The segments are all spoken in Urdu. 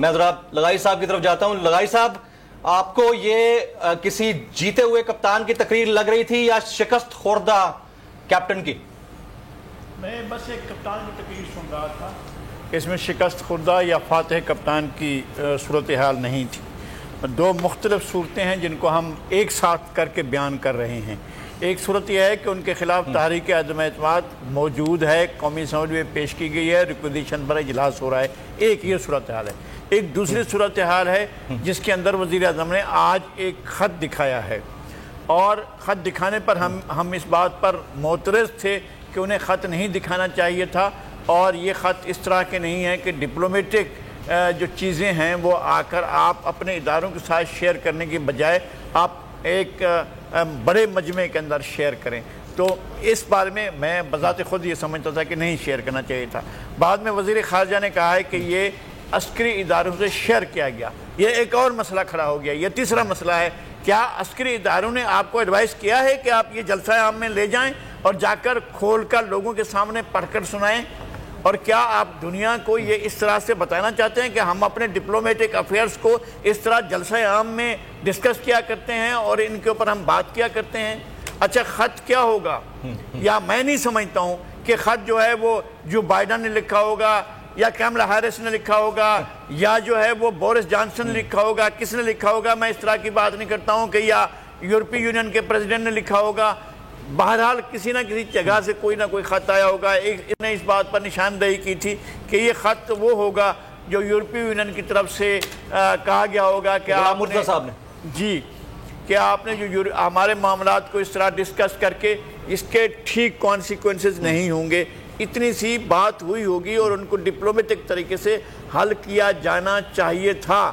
میں ذرا لغائی صاحب کی طرف جاتا ہوں. لغائی صاحب، آپ کو یہ کسی جیتے ہوئے کپتان کی تقریر لگ رہی تھی یا شکست خوردہ کیپٹن کی؟ میں بس ایک کپتان کی تقریر سن رہا تھا. اس میں شکست خوردہ یا فاتح کپتان کی صورتحال نہیں تھی. دو مختلف صورتیں ہیں جن کو ہم ایک ساتھ کر کے بیان کر رہے ہیں. ایک صورت یہ ہے کہ ان کے خلاف تحریک عدم اعتماد موجود ہے، قومی اسمبلی میں پیش کی گئی ہے، ریکوزیشن پر اجلاس ہو رہا ہے. ایک یہ صورتحال ہے. ایک دوسری صورتحال ہے جس کے اندر وزیر اعظم نے آج ایک خط دکھایا ہے، اور خط دکھانے پر ہم اس بات پر معترض تھے کہ انہیں خط نہیں دکھانا چاہیے تھا، اور یہ خط اس طرح کے نہیں ہیں کہ ڈپلومیٹک جو چیزیں ہیں وہ آ کر آپ اپنے اداروں کے ساتھ شیئر کرنے کی بجائے آپ ایک بڑے مجمع کے اندر شیئر کریں. تو اس بارے میں بذات خود یہ سمجھتا تھا کہ نہیں شیئر کرنا چاہیے تھا. بعد میں وزیر خارجہ نے کہا ہے کہ یہ عسکری اداروں سے شیئر کیا گیا. یہ ایک اور مسئلہ کھڑا ہو گیا. یہ تیسرا مسئلہ ہے، کیا عسکری اداروں نے آپ کو ایڈوائز کیا ہے کہ آپ یہ جلسہ عام میں لے جائیں اور جا کر کھول کر لوگوں کے سامنے پڑھ کر سنائیں؟ اور کیا آپ دنیا کو یہ اس طرح سے بتانا چاہتے ہیں کہ ہم اپنے ڈپلومیٹک افیئرز کو اس طرح جلسہ عام میں ڈسکس کیا کرتے ہیں اور ان کے اوپر ہم بات کیا کرتے ہیں؟ اچھا، خط کیا ہوگا؟ یا میں نہیں سمجھتا ہوں کہ خط جو ہے وہ جو بائیڈن نے لکھا ہوگا یا کیملا ہیرس نے لکھا ہوگا یا جو ہے وہ بورس جانسن نے لکھا ہوگا. کس نے لکھا ہوگا میں اس طرح کی بات نہیں کرتا ہوں کہ یا یورپی یونین کے پریزیڈنٹ نے لکھا ہوگا. بہرحال کسی نہ کسی جگہ سے کوئی نہ کوئی خط آیا ہوگا. اس نے اس بات پر نشاندہی کی تھی کہ یہ خط وہ ہوگا جو یورپی یونین کی طرف سے کہا گیا ہوگا کہ آپ نے جو ہمارے معاملات کو اس طرح ڈسکس کر کے اس کے ٹھیک کانسیکوینسز نہیں ہوں گے. اتنی سی بات ہوئی ہوگی اور ان کو ڈپلومیٹک طریقے سے حل کیا جانا چاہیے تھا.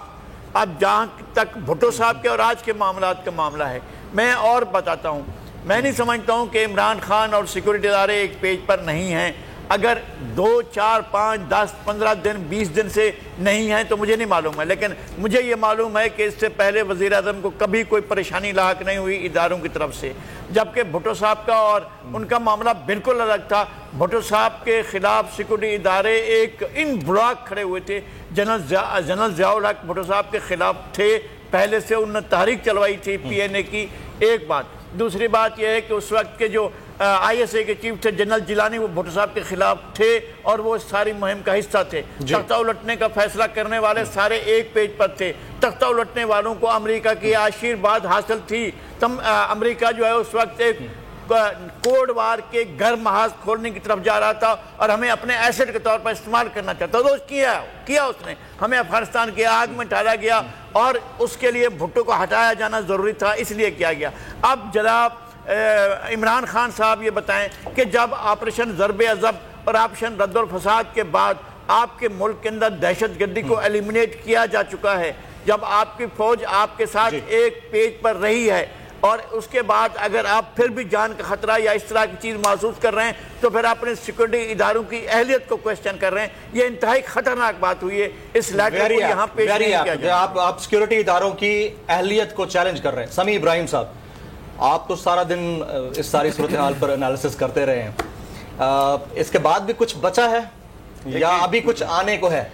اب جہاں تک بھٹو صاحب کے اور آج کے معاملات کا معاملہ ہے، میں اور بتاتا ہوں. میں نہیں سمجھتا ہوں کہ عمران خان اور سیکورٹی ادارے ایک پیج پر نہیں ہیں. اگر 2 4 5 10 15 دن 20 دن سے نہیں ہیں تو مجھے نہیں معلوم ہے، لیکن مجھے یہ معلوم ہے کہ اس سے پہلے وزیر اعظم کو کبھی کوئی پریشانی لاحق نہیں ہوئی اداروں کی طرف سے. جبکہ بھٹو صاحب کا اور ان کا معاملہ بالکل الگ تھا. بھٹو صاحب کے خلاف سیکورٹی ادارے ایک ان بلاک کھڑے ہوئے تھے. جنرل ضیاء الحق بھٹو صاحب کے خلاف تھے، پہلے سے انہوں نے تحریک چلوائی تھی پی این اے کی. ایک بات. دوسری بات یہ ہے کہ اس وقت کے جو آئی ایس اے کے چیف تھے جنرل جیلانی، وہ بھٹو صاحب کے خلاف تھے اور وہ ساری مہم کا حصہ تھے. تختہ الٹنے کا فیصلہ کرنے والے سارے ایک پیج پر تھے. تختہ الٹنے والوں کو امریکہ کی آشیرواد حاصل تھی. امریکہ جو ہے اس وقت ایک کوڈ وار کے گھر محاذ کھولنے کی طرف جا رہا تھا اور ہمیں اپنے ایسٹ کے طور پر استعمال کرنا چاہتا تھا. تو کیا اس نے ہمیں افغانستان کی آگ میں ڈالا گیا اور اس کے لیے بھٹو کو ہٹایا جانا ضروری تھا، اس لیے کیا گیا. اب جناب عمران خان صاحب یہ بتائیں کہ جب آپریشن ضرب عضب اور آپریشن رد الفساد کے بعد آپ کے ملک کے اندر دہشت گردی کو ایلیمنیٹ کیا جا چکا ہے، جب آپ کی فوج آپ کے ساتھ ایک پیج پر رہی ہے اور اس کے بعد اگر آپ پھر بھی جان کا خطرہ یا اس طرح کی چیز محسوس کر رہے ہیں تو پھر اپنے سیکورٹی اداروں کی اہلیت کو کوشچن کر رہے ہیں. یہ انتہائی خطرناک بات ہوئی ہے. اس لیٹر کو یہاں پیش نہیں کیا جائے. آپ سیکورٹی اداروں کی اہلیت کو چیلنج کر رہے ہیں. سمیع ابراہیم صاحب، آپ تو سارا دن اس ساری صورتحال پر انالیسس کرتے رہے ہیں، اس کے بعد بھی کچھ بچا ہے یا ابھی کچھ آنے کو ہے؟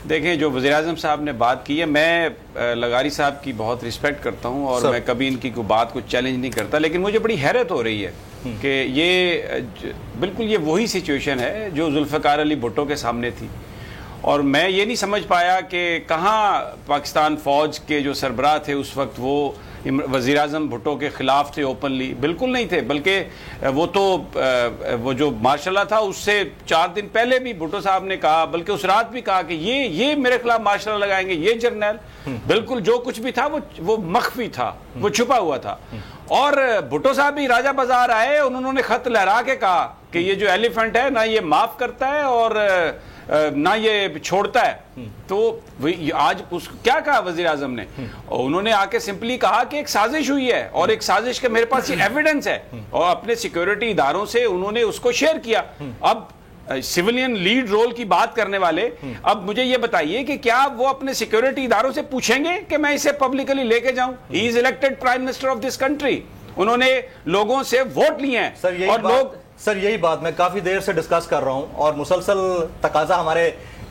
دیکھیں، جو وزیراعظم صاحب نے بات کی ہے، میں لغاری صاحب کی بہت رسپیکٹ کرتا ہوں اور میں کبھی ان کی کوئی بات کو چیلنج نہیں کرتا، لیکن مجھے بڑی حیرت ہو رہی ہے کہ یہ بالکل یہ وہی سچویشن ہے جو ذوالفقار علی بھٹو کے سامنے تھی. اور میں یہ نہیں سمجھ پایا کہ کہاں پاکستان فوج کے جو سربراہ تھے اس وقت وہ وزیراعظم بھٹو کے خلاف تھے اوپنلی. بالکل نہیں تھے، بلکہ وہ جو مارشل لا تھا اس سے 4 دن پہلے بھی بھٹو صاحب نے کہا، بلکہ اس رات بھی کہا کہ یہ میرے خلاف مارشل لا لگائیں گے. یہ جرنیل بالکل جو کچھ بھی تھا وہ مخفی تھا، وہ چھپا ہوا تھا. اور بھٹو صاحب بھی راجہ بازار آئے، انہوں نے خط لہرا کے کہا کہ یہ جو ایلیفنٹ ہے نہ یہ معاف کرتا ہے اور نہ یہ چھوڑتا ہے. تو آج کیا کہا وزیر اعظم نے؟ انہوں نے آ کے سمپلی کہا کہ ایک سازش ہوئی ہے اور ایک سازش کا میرے پاس یہ ایویڈنس ہے، اور اپنے سیکیورٹی اداروں سے انہوں نے اس کو شیئر کیا. اب سیولین لیڈ رول کی بات کرنے والے، اب مجھے یہ بتائیے کہ کیا وہ اپنے سیکیورٹی اداروں سے پوچھیں گے کہ میں اسے پبلکلی لے کے جاؤں؟ He is elected prime minister of this country. انہوں نے لوگوں سے ووٹ لیے ہیں اور لوگ سر یہی بات میں کافی دیر سے ڈسکس کر رہا ہوں اور مسلسل تقاضا ہمارے